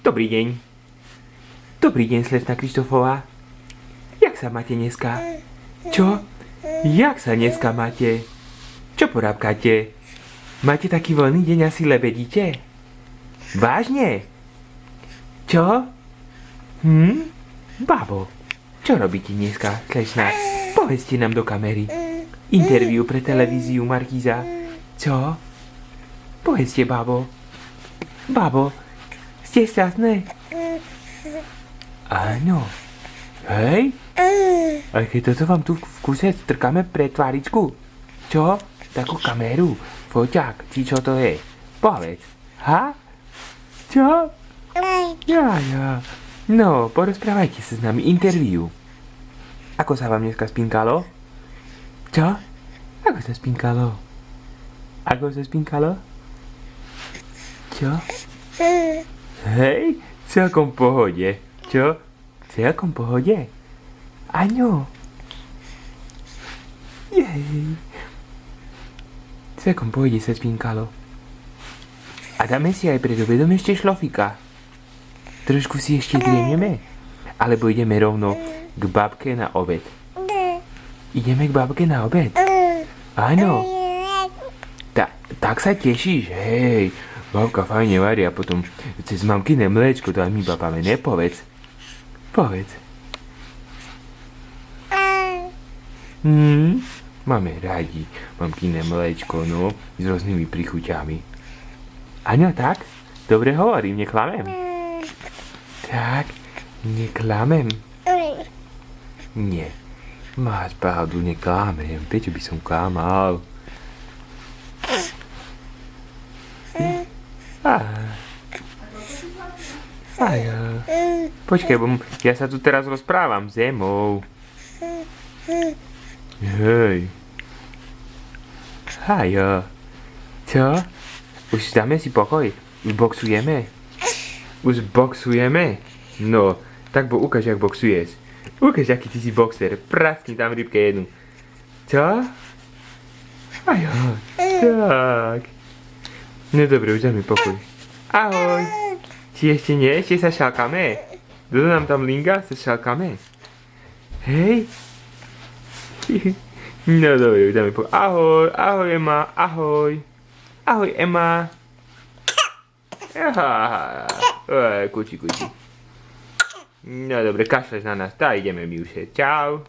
Dobrý deň. Dobrý deň, slečna Krištofová. Jak sa máte dneska? Čo? Jak sa dneska máte? Čo porábkate? Máte taký voľný deň, asi lebedíte? Vážne? Čo? Babo, čo robíte dneska, slečna? Povedzte nám do kamery. Interview pre televíziu Markíza. Čo? Povedzte, babo. Babo, ste šťastné? Áno. Hej? Ale keď toto vám tu v kuse strkáme pre tváričku. Čo? Takú kameru, foťák, či čo to je? Povedz. Ha? Čo? Ja. No, porozprávajte sa s nami, interview. Ako sa vám dneska spinkalo? Čo? Ako sa spinkalo? Ako sa spinkalo? Čo? Hej, celkom v pohode. Čo? Celkom v pohode? Áno. Jej. Celkom v pohode sa spinkalo. A dáme si aj pred obedom ešte šlofika. Trošku si ešte driemneme? Alebo ideme rovno k babke na obed? Ideme k babke na obed? Áno. Tak sa tešíš, hej. Babka fajne varí a potom cez mamkine mliečko daj mi babame, nepovedz. Povedz. Máme rádi mamkine mliečko, no, s rôznymi príchuťami. Áno, tak? Dobre hovorím, neklamem. Tak, neklamem. Nie. Máš pravdu, neklamem. Prečo by som klamal? Počkaj, ja sa tu teraz rozprávam s Emou. Hej. Hajo. Čo? Už dáme si pokoj? Už boxujeme? Už boxujeme? No, tak ukáž, jak boxuješ. Ukáž, aký ty si boxer. Praskni tam rybke jednu. Čo? Hajo. Tak. No dobre, už dáme pokoj. Ahoj. Či ešte nie? Ešte sa šalkáme? Kto nám tam linga? Sa šalkáme? Hej? No dobre, už dáme pokoj. Ahoj, ahoj Ema, ahoj. Ahoj Ema. Kuči. No dobre, kašleš na nás, tá ideme my už. Čau.